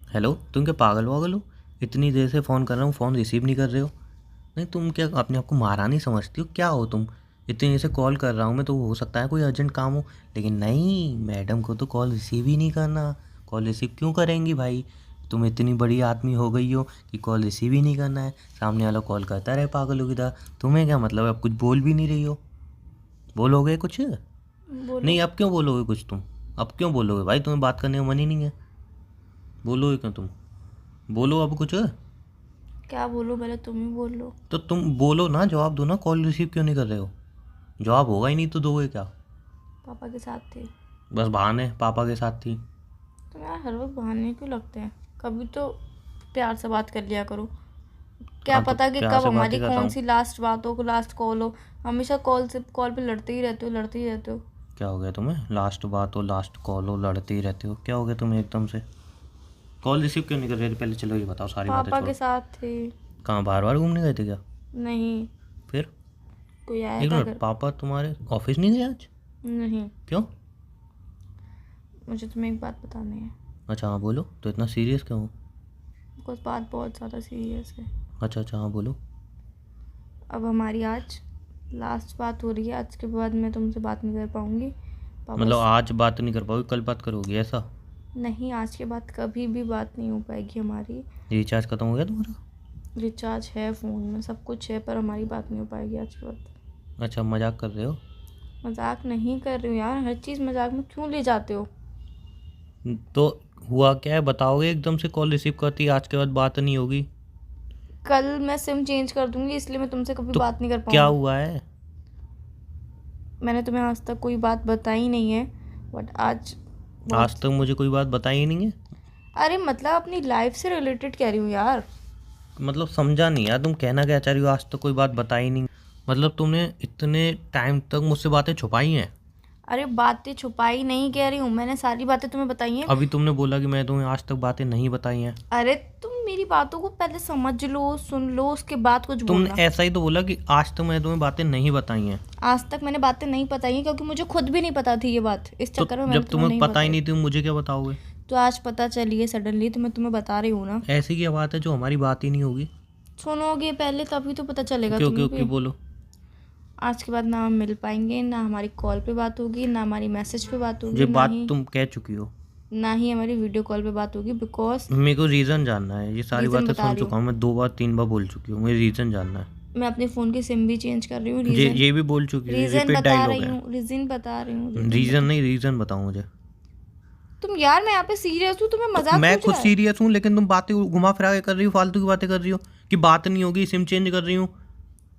Hello, तुम क्या पागल वागल हो? इतनी देर से फ़ोन कर रहा हूँ, फ़ोन रिसीव नहीं कर रहे हो। नहीं, तुम क्या अपने आप को महारानी समझती हो? क्या हो तुम? इतनी देर से कॉल कर रहा हूँ मैं, तो हो सकता है कोई अर्जेंट काम हो। लेकिन नहीं, मैडम को तो कॉल रिसीव ही नहीं करना। कॉल रिसीव क्यों करेंगी भाई? तुम इतनी बड़ी आदमी हो गई हो कि कॉल रिसीव ही नहीं करना है। सामने वाला कॉल करता रहे पागलों की तरह। तुम्हें क्या मतलब है? अब कुछ बोल भी नहीं रही हो। बोलोगे कुछ? बोलो। नहीं, अब क्यों बोलोगे कुछ तुम? अब क्यों बोलोगे भाई? तुम्हें बात करने का मन ही नहीं है। बोलोगे क्यों तुम? बोलो अब कुछ। क्या बोलो, पहले तुम ही बोल लो। तो तुम बोलो ना, जवाब दो ना। कॉल रिसीव क्यों नहीं कर रहे हो? जवाब होगा ही नहीं तो दोगे क्या? पापा के साथ थे। बस बहाने, पापा के साथ थी। तुम यार हर वक्त बहाने क्यों लगते हैं? कभी तो प्यार से बात कर लिया करो। क्या हाँ, तो पता कि प्यार कब से बात हमारी ही कर रहा कौन हूँ। सी लास्ट बात हो, लास्ट कॉल हो। हमेशा कॉल पे लड़ते ही रहते हो, लड़ते ही रहते हो। क्या हो गया तुम्हें? लास्ट बात हो, लास्ट कॉल हो, लड़ते ही रहते हो। क्या हो गया तुम्हें एकदम से? कॉल रिसीव क्यों नहीं कर रहे थे? पहले चलो ये बताओ, सारी बातें पापा के छोड़ो। साथ थे। कहाँ, बार बार घूमने गए थे क्या? नहीं। फिर? कोई आया एक था मिनट, घर। पापा तुम्हारे ऑफिस नहीं गए आज? नहीं। क्यों? मुझे तुम्हें एक बात बतानी है। अच्छा हाँ बोलो। तो इतना सीरियस क्यों हो? कुछ बात बहुत ज़्यादा सीरियस है। अच्छा अच्छा, हाँ बोलो। अब हमारी आज लास्ट बात हो रही है। आज के बाद मैं तुमसे बात नहीं कर पाऊँगी। पापा मतलब आज बात नहीं कर पाओगे, कल बात करोगी ऐसा? नहीं, आज के बाद कभी भी बात नहीं हो पाएगी हमारी। रिचार्ज खत्म हो गया तुम्हारा? रिचार्ज है फ़ोन में, सब कुछ है, पर हमारी बात नहीं हो पाएगी आज के बाद। अच्छा, मजाक कर रहे हो? मजाक नहीं कर रही हूँ यार, हर चीज़ मजाक में क्यों ले जाते हो? तो हुआ क्या है बताओगे? एकदम से कॉल रिसीव करती, आज के बाद बात नहीं होगी? कल मैं सिम चेंज कर दूंगी, इसलिए मैं तुमसे कभी तो बात नहीं कर क्या पाऊँगी। हुआ है? मैंने तुम्हें आज तक कोई बात बताई नहीं है, बट आज आज बहुत। तक मुझे कोई बात बताई ही नहीं है। अरे मतलब अपनी लाइफ से रिलेटेड कह रही हूँ यार। मतलब समझा नहीं यार, तुम कहना क्या चाह रही हो? आज तक कोई बात बताई नहीं? मतलब तुमने इतने टाइम तक मुझसे बातें छुपाई हैं? अरे बातें छुपाई नहीं कह रही हूँ, मैंने सारी बातें तुम्हें बताई हैं। अभी तुमने बोला कि मैं तुम्हें आज तक बातें नहीं बताई हैं। अरे तुम मेरी बातों को पहले समझ लो, सुन लो, उसके बाद कुछ तुमने बोलना। ऐसा ही तो बोला कि आज तक मैं तुम्हें बातें नहीं बताई हैं। आज तक मैंने बातें नहीं बताई हैं क्योंकि मुझे खुद भी नहीं पता थी ये बात, इस तो चक्कर में मैंने जब तुम्हें तुम्हें नहीं पता ही बताई। नहीं थी, मुझे क्या बताओगे? तो आज पता चली है सडनली, तो मैं तुम्हें बता रही हूँ ना। ऐसी क्या बात है जो हमारी बात ही नहीं होगी? सुनोगे पहले तभी तो पता चलेगा ओके ओके तुम्हें ओके, भी। बोलो। आज के बाद ना हम मिल पाएंगे, ना हमारी कॉल पे बात होगी, ना हमारी मैसेज पे बात ये होगी, बात तुम कह चुकी हो। ना ही हमारी वीडियो कॉल पे बात होगी, बिकॉज मेरे को रीज़न जानना है। ये सारी रीज़न बातें बता सुन रही हूँ। चुका हूँ मैं, 2 बार 3 बार बोल चुकी हूँ। मुझे रीज़न जानना है। मैं अपने फ़ोन की सिम भी चेंज कर रही हूँ। ये रीज़न ये भी बोल चुकी हो, ये रीज़न रिपीट बता डायलॉग रही है। हूँ, रीज़न बता रही हूँ, रीज़न रीज़न बता। नहीं, रीज़न बताओ मुझे। तुम यार, मैं यहाँ पे सीरियस हूँ, तुम्हें तो मजाक मैं सूझ खुद रहा है? सीरियस हूँ, लेकिन तुम बातें घुमा फिरा के कर रही हो, फालतू की बातें कर रही हो कि बात नहीं होगी, सिम चेंज कर रही हूँ।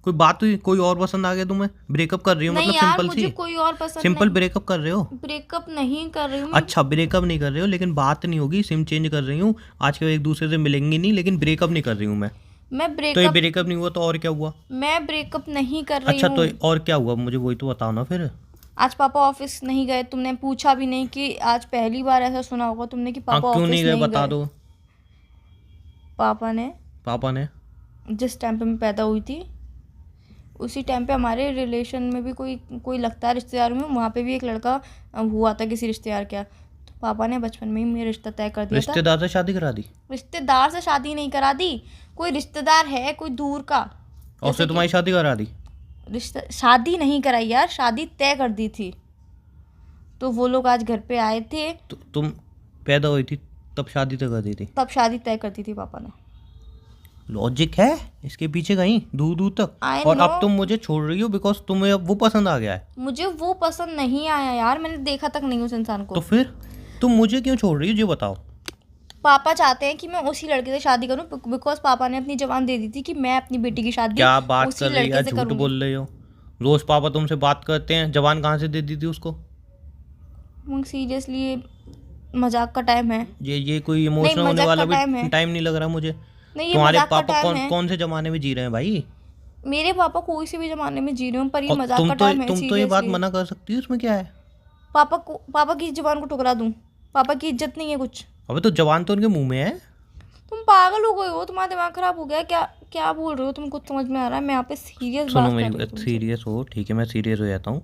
कोई बात हुई? कोई और पसंद आ गया तुम्हें? ब्रेकअप कर रही हो नहीं मतलब? यार, सिंपल मुझे सी, कोई और पसंद सिंपल नहीं। ब्रेकअप कर रहे हो? ब्रेकअप नहीं कर रही हूँ मैं। अच्छा, ब्रेकअप नहीं कर रहे हो, लेकिन बात नहीं होगी, सिम चेंज कर रही हूँ। आज के बाद एक दूसरे से मिलेंगे नहीं, लेकिन ब्रेकअप नहीं कर रही हूँ मैं। मैं तो ये ब्रेकअप ब्रेकअप नहीं हुआ तो और क्या हुआ? मैं ब्रेकअप नहीं कर रही अच्छा, तो हूँ। और क्या हुआ? मुझे वही तो बताओ ना फिर। आज पापा ऑफिस नहीं गए, तुमने पूछा भी नहीं कि आज पहली बार ऐसा सुना होगा तुमने कि हाँ, पापा क्यों नहीं ऑफिस गए नहीं बता गए। दो। पापा ने पापा ने? जिस टाइम पे मैं पैदा हुई थी, उसी टाइम पे हमारे रिलेशन में भी कोई कोई लगता है रिश्तेदार में, वहाँ पे भी एक लड़का हुआ था किसी रिश्तेदार का। तो पापा ने बचपन में ही मेरा रिश्ता तय कर दिया था। रिश्तेदार से शादी करा दी? रिश्तेदार से शादी नहीं करा दी, कोई रिश्तेदार है कोई दूर का। और जैसे उससे कि तुम्हारी शादी करा दी? रिश्ता शादी नहीं कराई यार, शादी तय कर दी थी। तो वो लोग आज घर पे आए थे। तो तुम पैदा हुई थी तब शादी तो कर दी थी? तब शादी तय कर दी थी पापा ने। लॉजिक है इसके पीछे कहीं दूर दूर तक? आई और नो। अब तुम मुझे छोड़ रही हो बिकॉज तुम्हें अब वो पसंद आ गया है? मुझे वो पसंद नहीं आया यार, मैंने देखा तक नहीं उस इंसान तो को। फिर तुम मुझे क्यों छोड़ रही हो, ये बताओ। पापा चाहते हैं कि मैं उसी लड़के से शादी करूं, बिकॉज पापा ने अपनी जबान दे दी थी कि मैं अपनी बेटी की शादी क्या बात उसी कर रही है यार, लड़के से झूठ करूंगी। बोल रही हो। रोज पापा तुमसे बात करते हैं, जबान कहाँ से दे दी थी उसको? सीरियसली, ये मजाक का टाइम है। ये कोई नहीं, इमोशनल होने मजाक का वाला भी टाइम है। टाइम नहीं लग रहा मुझे। नहीं, ये तुम्हारे मजाक का पापा टाइम कौन है। कौन से जमाने में जी रहे हैं भाई? मेरे पापा कोई से भी जमाने में जी रहे हूँ, पर ये और मजाक का टाइम है, तुम तो ये बात सीरियसली। मना कर सकती हो, इसमें क्या है? पापा की जबान को ठुकरा दूं? पापा की इज्जत नहीं है कुछ? अबे तो जवान तो उनके मुंह में है। तुम पागल हो गए हो, तुम्हारा दिमाग खराब हो गया क्या? क्या बोल रहे हो तुम? कुछ समझ में आ रहा है? मैं यहाँ पे सीरियस सुनो बात कर मेरी रही हूँ बात, तुमसे। सीरियस हो ठीक है, मैं सीरियस हो जाता हूँ।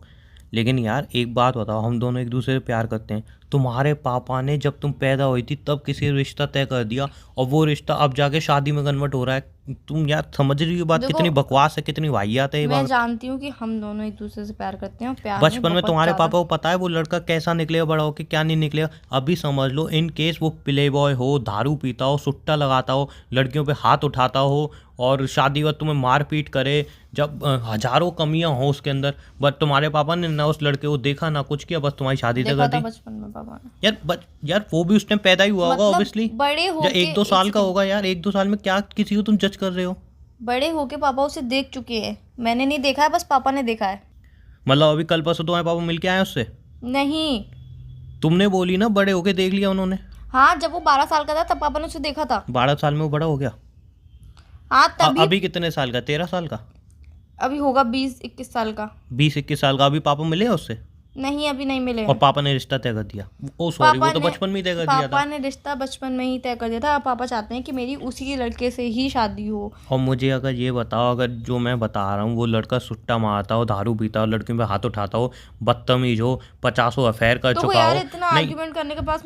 लेकिन यार एक बात बताओ, हम दोनों एक दूसरे से प्यार करते हैं, तुम्हारे पापा ने जब तुम पैदा हुई थी तब किसी रिश्ता तय कर दिया, और वो रिश्ता अब जाके शादी में कन्वर्ट हो रहा है। तुम यार समझ रही हो बात देखो, कितनी बकवास है, कितनी वाहियात है ये मैं बात। जानती हूँ कि हम दोनों एक दूसरे से प्यार करते हैं, और प्यार में बचपन में बहुत तुम्हारे ज़्यादा। पापा को पता है वो लड़का कैसा निकलेगा बड़ा होके, क्या नहीं निकलेगा। अभी समझ लो, इन केस वो प्ले बॉय हो, दारू पीता हो, सुट्टा लगाता हो, लड़कियों पे हाथ उठाता हो, और शादी वक्त तुम्हें मार पीट करे, जब हजारों कमियां हो उसके अंदर, बट तुम्हारे पापा ने ना उस लड़के को देखा ना कुछ किया, बस तुम्हारी शादी तय देखा कर था दी। बचपन में पापा ने। यार वो भी उस टाइम पैदा ही हुआ होगा मतलब ऑब्वियसली। बड़े या होके 1-2 एक साल का सेकंड, होगा यार, 1-2 साल में क्या किसी को तुम जज कर रहे हो। बड़े होके पापा उसे देख चुके हैं, मैंने नहीं देखा है, बस पापा ने देखा है। मतलब अभी कल परसों तुम्हारे पापा मिल के आए उससे? नहीं। तुमने बोली ना बड़े होके देख लिया उन्होंने। हाँ, जब वो 12 साल का था तब पापा ने उसे देखा था। 12 साल में वो बड़ा हो गया? हाँ तभी। अभी कितने साल का, 13 साल का? अभी होगा 20-21 साल का। 20-21 साल का। अभी पापा मिले उससे? नहीं, अभी नहीं मिले और हैं। पापा ने रिश्ता तय कर दिया? ओ सॉरी, वो तो ने बचपन में ही तय कर दिया पापा था। ने रिश्ता बचपन में ही तय कर दिया था। अब पापा चाहते हैं कि मेरी उसी के लड़के से ही शादी हो। और मुझे अगर ये बताओ, अगर जो मैं बता रहा हूँ वो लड़का सुट्टा मारता हो, दारू पीता हो, लड़कियों पे हाथ उठाता हो, बदतमीज हो, 50 अफेयर कर तो चुका यार हो, इतना नहीं आर्ग्यूमेंट करने के पास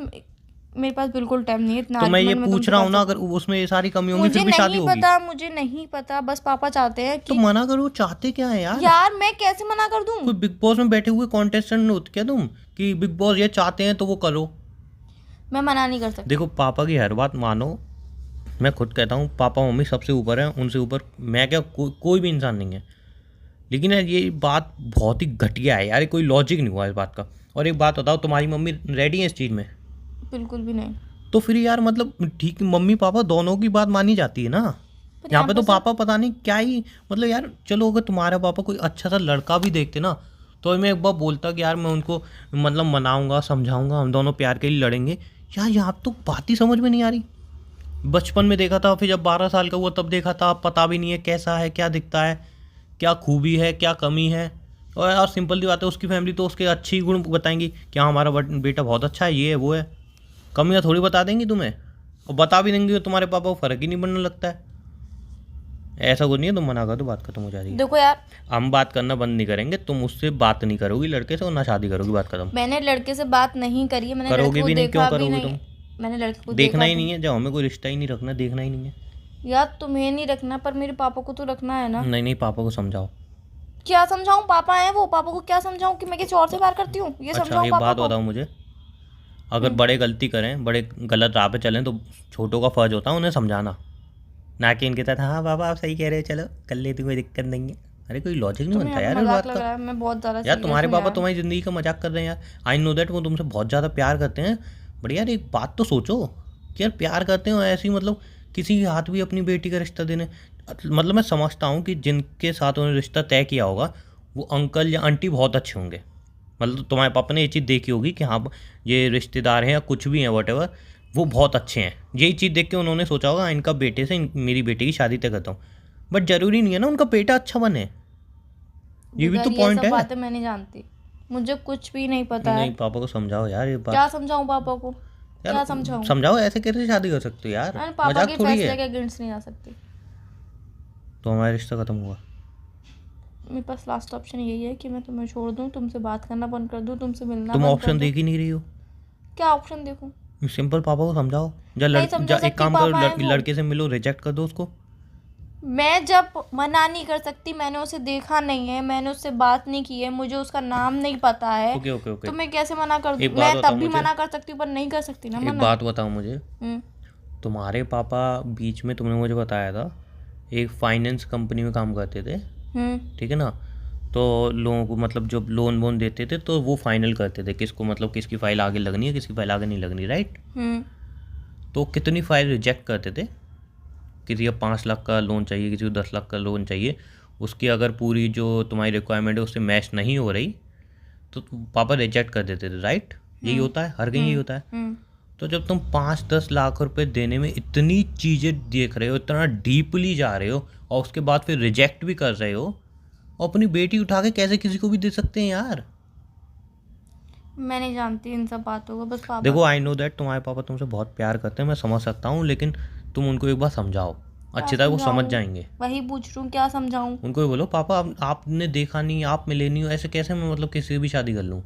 मेरे पास बिल्कुल टाइम नहीं है। इतना तो मैं ये आर्ग्यूमेंट मैं पूछ तुमसे रहा कर हूँ ना, सकती अगर उसमें ये सारी कमी हूँ। होंगी फिर भी शादी होगी? मुझे नहीं पता, बस पापा चाहते हैं तो कि मना करो, चाहते क्या है यार? यार मैं कैसे मना कर दूं? कोई बिग बॉस में बैठे हुए कॉन्टेस्टेंट होते क्या तुम, कि बिग बॉस ये चाहते हैं तो वो करो? मैं मना नहीं कर सकती। देखो, पापा की हर बात मानो। मैं खुद कहता हूँ पापा मम्मी सबसे ऊपर है, उनसे ऊपर मैं क्या, कोई भी इंसान नहीं है। लेकिन यार ये बात बहुत ही घटिया है यार, कोई लॉजिक नहीं हुआ इस बात का। और एक बात बताओ, तुम्हारी मम्मी रेडी है इस चीज़ में? बिल्कुल भी नहीं। तो फिर यार मतलब ठीक, मम्मी पापा दोनों की बात मानी जाती है ना। पर यहाँ पे तो सिर्फ पापा पता नहीं क्या ही, मतलब यार चलो अगर तुम्हारा पापा कोई अच्छा सा लड़का भी देखते ना, तो मैं एक बार बोलता कि यार मैं उनको मतलब मनाऊंगा, समझाऊंगा, हम दोनों प्यार के लिए लड़ेंगे। यार यहाँ तो बात ही समझ में नहीं आ रही। बचपन में देखा था, फिर जब 12 साल का हुआ तब देखा था, अब पता भी नहीं है कैसा है, क्या दिखता है, क्या खूबी है, क्या कमी है। और यार सिंपल सी बात है, उसकी फैमिली तो उसके अच्छे ही गुण बताएंगी, क्या हमारा बेटा बहुत अच्छा है, ये है वो है। कमियाँ थोड़ी बता देंगी तुम्हें, और बता भी देंगे तो तुम्हारे पापा को फ़र्क ही नहीं पड़ने लगता है। ऐसा कुछ नहीं है, तुम मना कर दो बात खत्म हो जा रही है। देखो यार, हम बात करना बंद नहीं करेंगे, तुम उससे बात नहीं करोगी लड़के से, और ना शादी करोगी, बात खत्म। मैंने लड़के से बात नहीं करी है, मैंने करोगे लड़के को भी नहीं, क्यों देखा भी करोगी नहीं। तुम? मैंने लड़के को देखना देखा ही भी नहीं है, जब हमें कोई रिश्ता ही नहीं रखना, देखना ही नहीं है। यार तुम्हें नहीं रखना, पर मेरे पापा को तो रखना है ना। नहीं नहीं, पापा को समझाओ। क्या समझाऊं? पापा हैं वो, पापा को क्या समझाऊं कि मैं किसी और से प्यार करती हूँ? ये अच्छा समझाऊं एक पापा बात को? बताओ मुझे, अगर बड़े गलती करें, बड़े गलत राह पे चलें, तो छोटों का फर्ज होता है उन्हें समझाना, ना कि इनके साथ हाँ बाबा आप सही कह रहे हो, चलो कर लेती, कोई दिक्कत नहीं है। अरे कोई लॉजिक नहीं तुम्हें बनता यहाँ यार पे इस मजाक बात लग का। रहा है? मैं बहुत ज़्यादा यार सीरियस तुम्हारे हूँ पापा यार। तुम्हारी ज़िंदगी का मजाक कर रहे हैं यार, आई नो दैट वो तुमसे बहुत ज़्यादा प्यार करते हैं, बट यार एक बात तो सोचो कि यार प्यार करते हो ऐसी, मतलब किसी के हाथ भी अपनी बेटी का रिश्ता देने, मतलब मैं समझता हूँ कि जिनके साथ उन्होंने रिश्ता तय किया होगा वो अंकल या आंटी बहुत अच्छे होंगे, मतलब तुम्हारे पापा ने ये चीज़ देखी होगी कि हाँ ये रिश्तेदार हैं या कुछ भी हैं वटेवर, वो बहुत अच्छे हैं, यही चीज़ देख के उन्होंने सोचा होगा इनका बेटे से मेरी बेटी की शादी तय करता हूँ। बट ज़रूरी नहीं है ना उनका बेटा अच्छा बने, ये भी तो ये पॉइंट सब है। बातें मैं नहीं जानती, मुझे कुछ भी नहीं पता नहीं है। पापा को समझाओ यार ये क्या बात। समझाऊं पापा को? क्या यार समझाऊं? समझाओ, ऐसे कैसे शादी कर सकते हो यार, मैं पापा के मजाक थोड़ी फैसले है। के अगेंस्ट नहीं आ सकती। तो हमारा रिश्ता खत्म हुआ? मेरे पास लास्ट ऑप्शन यही है कि मैं तुम्हें छोड़ दूं, तुमसे बात करना बंद कर दूं, तुमसे मिलना तुम बंद कर ऑप्शन दूं। देख ही नहीं रही हो। क्या ऑप्शन देखूं? सिंपल पापा को समझाओ, नहीं समझा एक सकती, काम करो, पापा हैं वो। लड़के से मिलो, रिजेक्ट कर दो उसको। मैं जब मना नहीं कर सकती, मैंने उसे देखा नहीं है, मैंने उससे बात नहीं की है, मुझे उसका नाम नहीं पता है, ओके ओके ओके, तो मैं कैसे मना कर दूं? एक बात मैं बताओ तब भी मुझे, मना कर सकती हूँ, पर नहीं कर सकती ना एक मना। बात बताओ मुझे, हम्म। तुम्हारे पापा बीच में तुमने मुझे बताया था एक फाइनेंस कंपनी में काम करते थे, ठीक है ना? तो लोगों को मतलब जब लोन वोन देते थे तो वो फाइनल करते थे किसको, मतलब किसकी फ़ाइल आगे लगनी है, किसकी फ़ाइल आगे नहीं लगनी, राइट? तो कितनी फ़ाइल रिजेक्ट करते थे? किसी को 5 लाख का लोन चाहिए, किसी को 10 लाख का लोन चाहिए, उसकी अगर पूरी जो तुम्हारी रिक्वायरमेंट है उससे मैच नहीं हो रही तो पापा रिजेक्ट कर देते थे, राइट? यही होता है, हर कहीं यही होता है। तो जब तुम 5-10 लाख रुपए देने में इतनी चीज़ें देख रहे हो, इतना डीपली जा रहे हो, और उसके बाद फिर रिजेक्ट भी कर रहे हो, और अपनी बेटी उठा के कैसे किसी को भी दे सकते हैं यार? मैं नहीं जानती इन सब बातों को, बस पापा। देखो आई नो दैट तुम्हारे पापा तुमसे बहुत प्यार करते हैं, मैं समझ सकता हूँ, लेकिन तुम उनको एक बार समझाओ, अच्छी तरह वो समझ समझाऊं? जाएंगे। वही पूछ रही हूँ, क्या समझाऊं? उनको ये बोलो पापा आपने देखा नहीं, आप मिले नहीं हो, ऐसे कैसे मैं मतलब किसी की भी शादी कर लूँ?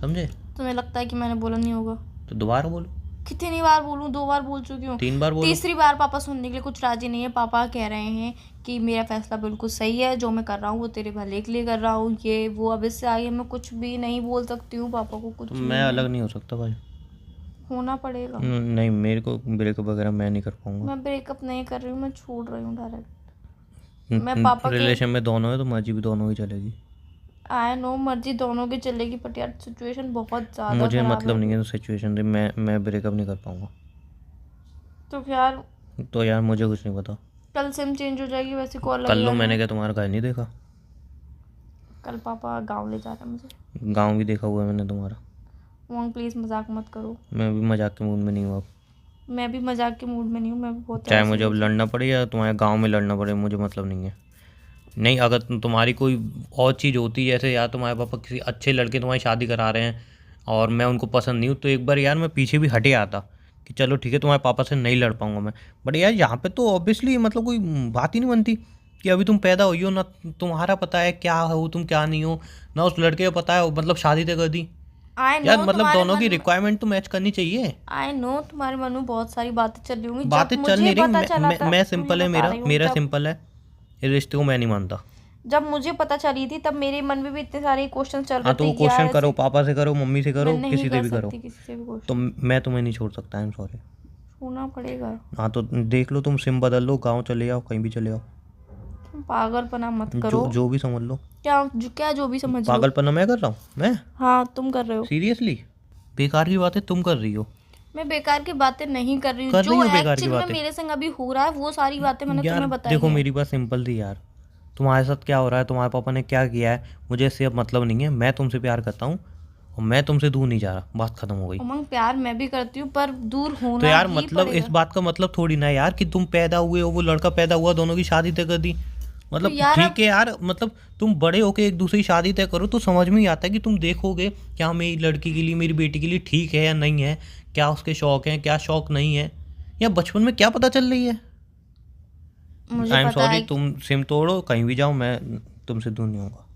समझे? तुम्हें लगता है कि मैंने बोला नहीं होगा? तो दोबारा बोलो। कितनी बार बोलूं? 2 बार बोल चुकी हूँ। 3 बार बोलो। तीसरी बार पापा सुनने के लिए कुछ राजी नहीं है। पापा कह रहे हैं कि मेरा फैसला बिल्कुल सही है, जो मैं कर रहा हूँ वो तेरे भले के लिए कर रहा हूँ, ये वो। अब इससे आगे मैं कुछ भी नहीं बोल सकती हूँ पापा को, कुछ तो भी मैं नहीं। अलग नहीं हो सकता भाई? होना पड़ेगा। नहीं, मेरे को ब्रेकअप वगैरह मैं नहीं कर पाऊंगा। मैं ब्रेकअप नहीं कर रही हूँ, मैं छोड़ रही हूँ डायरेक्ट। मैं पापा के रिलेशन में दोनों है तो मर्जी भी दोनों ही चलेगी। आई नो मर्जी दोनों की चलेगी, बट यार सिचुएशन बहुत ज़्यादा मुझे खराब मतलब है। नहीं है सिचुएशन से, मैं ब्रेकअप नहीं कर पाऊंगा। तो यार तो यार मुझे कुछ नहीं पता। कल सिम चेंज हो जाएगी, वैसे कॉल कल लो, लगेगा मैंने नहीं। क्या तुम्हारा घर नहीं देखा? कल पापा गाँव ले जा रहे हैं मुझे। गाँव भी देखा हुआ है मैंने तुम्हारा। उमंग प्लीज़ मजाक मत करो। मैं भी मजाक के मूड में नहीं हूँ अब। मैं भी मजाक के मूड में नहीं हूँ, मैं भी बहुत चाहे तरह मुझे से अब लड़ना पड़े या तुम्हारे गांव में लड़ना पड़े, मुझे मतलब नहीं है। नहीं, अगर तुम्हारी कोई और चीज़ होती, जैसे यार तुम्हारे पापा किसी अच्छे लड़के तुम्हारी शादी करा रहे हैं और मैं उनको पसंद नहीं हूँ, तो एक बार यार मैं पीछे भी हटे आता कि चलो ठीक है तुम्हारे पापा से नहीं लड़ पाऊंगा मैं। बट यार यहाँ पे तो ऑब्वियसली मतलब कोई बात ही नहीं बनती कि अभी तुम पैदा हुई हो ना, तुम्हारा पता है क्या हो तुम क्या नहीं हो, ना उस लड़के को पता है, मतलब शादी तय कर दी। आई नो यार मतलब तुम्हारे दोनों मन की में रिक्वायरमेंट तो मैच करनी चाहिए। आई नो तुम्हारे मन में बहुत सारी बातें चल रही होंगी। जब बातें चल मुझे नहीं रही। पता चला था, मैं तुम्हें सिंपल है, बता मेरा रही हूँ, मेरा जब सिंपल है, इस रिश्ते को मैं नहीं मानता। जब मुझे पता चली थी तब मेरे मन में भी इतने सारे क्वेश्चन चल हाँ रहे तो थे वो कि यार क्वेश्चन करो, ऐसे पापा से करो, मम्मी से मैं करो, नहीं किसी से कर भी करो। सकती किसी से भी तो क्वेश्चन। मैं तुम्हें नहीं छोड़ सकता, आई एम सॉरी। होना पड़ेगा। हाँ तो देख लो, तुम सिम बदल लो, गाँव चले जाओ, कहीं भी चले जाओ, तुम पागलपना मत करो। जो भी समझ लो। क्या जो भी समझ लो। पागलपना मैं कर रहा हूँ? मैं हाँ तुम कर रहे हो। सीरियसली? बेकार की बातें तुम कर रही हो। मैं बेकार की बातें नहीं कर रही हूँ। कर रही जो हो बेकार की एक्चुअल में बातें। मेरे संग अभी हो रहा है वो सारी बातें मैंने यार तुम्हें बताई देखो, हैं। मेरी बात सिंपल थी यार, तुम्हारे साथ क्या हो रहा है, तुम्हारे पापा ने क्या किया है, मुझे इससे अब मतलब नहीं है। मैं तुमसे प्यार करता हूँ और मैं तुमसे दूर नहीं जा रहा, बात खत्म हो गई। उमंग प्यार मैं भी करती हूँ, पर दूर तो होना यार ही मतलब इस पड़ेगा। बात का मतलब थोड़ी ना यार कि तुम पैदा हुए हो, वो लड़का पैदा हुआ, दोनों की शादी तय कर दी। तो मतलब यार ठीक अब है यार, मतलब तुम बड़े होके एक दूसरी शादी तय करो तो समझ में ही आता है कि तुम देखोगे क्या मेरी लड़की के लिए, मेरी बेटी के लिए ठीक है या नहीं है, क्या उसके शौक हैं, क्या शौक नहीं है, या बचपन में क्या पता चल रही है। मुझे आई एम पता सॉरी, है तुम सिम तोड़ो, कहीं भी जाओ, मैं तुमसे दूर नहीं होऊंगा।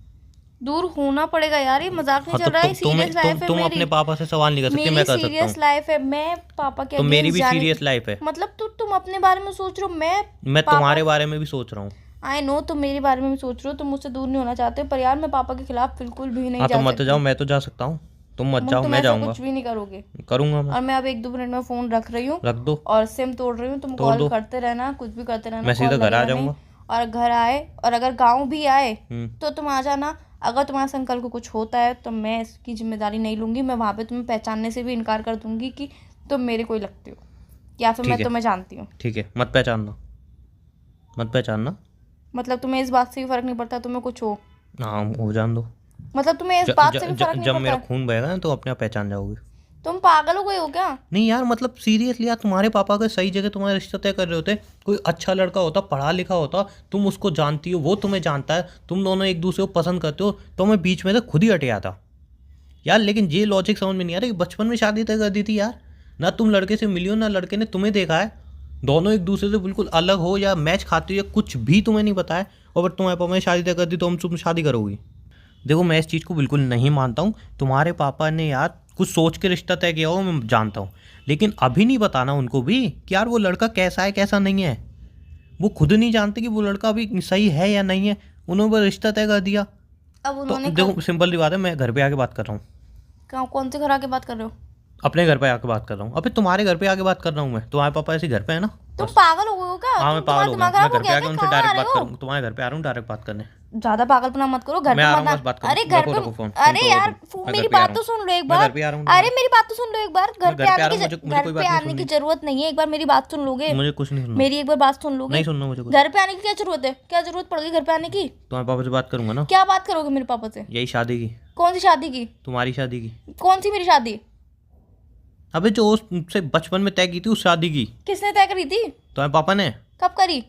दूर होना पड़ेगा यार, ये मजाक नहीं हाँ चल तो रहा है, सीरियस लाइफ है तुम मेरी। अपने पापा से सवाल नहीं कर सकते, मेरी मैं कर सकता हूँ। सीरियस लाइफ है, मैं पापा के तो मेरी अगेंस्ट भी जाने सीरियस लाइफ है। मतलब तुम अपने बारे में सोच रहे हो, मैं पापा तुम्हारे बारे में भी सोच रहा हूँ। आई नो तुम मेरे बारे में भी सोच रहे हो, तुम मुझसे दूर नहीं होना चाहते हो, पर यार मैं पापा के खिलाफ बिल्कुल भी नहीं हाँ तो जा मत जाओ, सकती। मैं तो जा सकता हूँ, तुम मत जाओ, तुम मैं ऐसा जाऊँगा। कुछ भी नहीं करोगे। करूँगा मैं। और मैं अब 1-2 मिनट में फ़ोन रख रही हूँ रख दो। और सिम तोड़ रही हूँ। तुम तोड़ कॉल दो। करते रहना, कुछ भी करते रहना, मैं कॉल सीधा घर आ लगेगा नहीं। जाऊँगा। और घर आए और अगर गाँव भी आए हम्म। तो तुम आ जाना। अगर तुम्हारे संग कल को कुछ होता है तो मैं इसकी जिम्मेदारी नहीं लूँगी। मैं वहाँ पे तुम्हें पहचानने से भी इनकार कर दूँगी कि तुम मेरे कोई लगते हो या फिर मैं ठीक है, तुम्हें जानती हूँ। ठीक है, मत पहचानना, मत पहचानना। मतलब तुम्हें इस बात से भी फ़र्क नहीं पड़ता तुम्हें कुछ हो? हाँ हो जान दो। मतलब तुम्हें इस बात से भी फ़र्क नहीं जब मेरा पड़ता? खून बहेगा ना तो अपने आप पहचान जाओगे। तुम पागल हो गए हो क्या? नहीं यार, मतलब सीरियसली यार, तुम्हारे पापा अगर सही जगह तुम्हारा रिश्ता तय कर रहे होते, कोई अच्छा लड़का होता, पढ़ा लिखा होता, तुम उसको जानती हो, वो तुम्हें जानता है, तुम दोनों एक दूसरे को पसंद करते हो, तो मैं बीच में से खुद ही हटे आता यार। लेकिन ये लॉजिक समझ में नहीं आ रहा कि बचपन में शादी तय कर दी थी यार। ना तुम लड़के से मिली हो, ना लड़के ने तुम्हें देखा है, दोनों एक दूसरे से बिल्कुल अलग हो या मैच खाती हो या कुछ भी तुम्हें नहीं पता है, और तुम्हारे पापा ने शादी तय कर दी तो तुम शादी करोगी। देखो मैं इस चीज़ को बिल्कुल नहीं मानता हूँ। तुम्हारे पापा ने यार कुछ सोच के रिश्ता तय किया हो, मैं जानता हूँ, लेकिन अभी नहीं बताना उनको भी कि यार वो लड़का कैसा है कैसा नहीं है। वो खुद नहीं जानते कि वो लड़का अभी सही है या नहीं है, उन्होंने वो रिश्ता तय कर दिया। अब तो उन्होंने देखो सिंपल सी बात है, मैं घर पे आके बात कर रहा हूँ। कौन से घर आके बात कर रहे हो? अपने घर पे आके बात कर रहा हूँ। अबे तुम्हारे घर पे आके बात कर रहा हूँ मैं, तुम्हारे पापा ऐसे घर पे है ना। तुम पागल हो गए हो क्या? हाँ मैं तुम्हारा पागल हो गया, दिमाग मैं खराब घर हो पे गया आके क्या? उनसे कहाँ आ डायरेक्ट रहे बात हो? करूँ, तुम्हारे घर पे आ रहा हूँ डायरेक्ट बात करने। ज्यादा पागलपना मत करो, घर मैं पे आ रहा मत हूँ, बस बात आ। करो। अरे घर रखो पे रखो फोन, अरे तोड़ो यार तुम। मैं मेरी घर पे आ बात रहा तो हूँ, सुन लो एक मैं बार। घर पे आ रहा हूँ। अरे मेरी बात तो सुन लो एक बार। मैं घर पे आ रहा हूँ, मुझे कोई घर बात पे नहीं आने की सुननी। जरूरत नहीं है, एक बार मेरी बात सुन लोगे? मुझे कुछ नहीं सुनना। मेरी एक बार बात सुन लोगे? नहीं सुनना मुझे कुछ। घर पे आने की क्या जरूरत है? क्या जरूरत पड़ गई घर पे आने की? तुम्हारे पापा से बात करूंगा ना। क्या बात करोगे मेरे पापा से? यही शादी की। कौन सी शादी की? तुम्हारी शादी की। कौन सी मेरी शादी? अबे जो उससे बचपन में तय की थी, उस शादी की। किसने तय करी थी? तुम्हारे पापा ने। कब करी?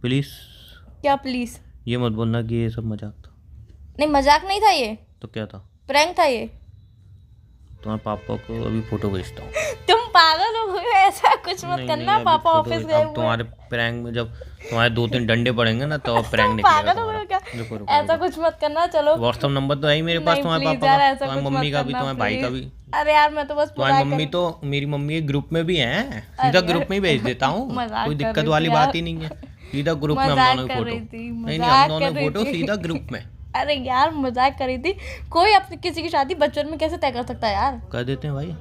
प्लीज क्या प्लीज? ये मत बोलना कि ये सब मजाक था। नहीं मजाक नहीं था ये, तो क्या था? प्रैंक था ये। तुम्हारे पापा को अभी फोटो भेजता हूँ। तुम पागल हो गए, ऐसा कुछ मत नहीं करना। अभी पापा खुद ऑफिस हो- गए अब हुए। तुम्हारे प्रैंक में जब तुम्हारे 2-3 डंडे पड़ेंगे ना तो प्रैंक तुम निकलेगा पागल हो गए हो क्या? तुम्हारा। रुको रुको ऐसा रुको, कुछ मत करना। चलो व्हाट्सअप नंबर तो है ही मेरे पास नहीं तुम्हारे प्लीज पापा यार, का, ऐसा तुम्हारी कुछ मम्मी मत का भी, करना तुम्हारे भाई का प्लीज। भी। अरे यार मैं तो बस तुम्हारी मजाक मम्मी कर, तो, मेरी मम्मी ग्रुप में भी है, सीधा अरे ग्रुप में ही भेज देता हूँ, मजाक कोई कर दिक्कत रही वाली थी बात यार। ही नहीं है, सीधा ग्रुप में हम मजाक दोनों की कर फोटो। रही थी, नहीं हम मजाक दोनों कर की रही फोटो थी। सीधा ग्रुप में अरे यार मजाक कर रही थी। कोई अपनी किसी की शादी बचपन में कैसे तय कर सकता है यार? कर देते हैं भाई।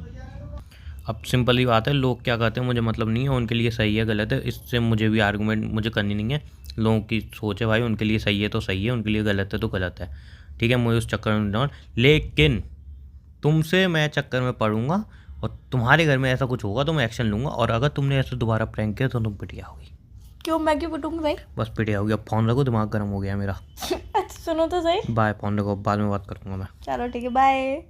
अब सिंपल ही बात है, लोग क्या कहते हैं मुझे मतलब नहीं है, उनके लिए सही है गलत है, इससे मुझे भी आर्गूमेंट मुझे करनी नहीं है। लोगों की सोच है भाई, उनके लिए सही है तो सही है, उनके लिए गलत है तो गलत है, ठीक है, मुझे उस चक्कर में डाउन। लेकिन तुमसे मैं चक्कर में पड़ूंगा और तुम्हारे घर में ऐसा कुछ होगा तो मैं एक्शन लूँगा, और अगर तुमने ऐसे दोबारा प्रैंक किया तो तुम पिटिया होगी। क्यों, मैं क्यों पिटूंगी भाई? बस पिटिया होगी। अब फ़ोन रखो, दिमाग गर्म हो गया मेरा। अच्छा सुनो तो सही। बाय, फ़ोन रखो, बाद में बात करूँगा मैं। चलो ठीक है, बाय।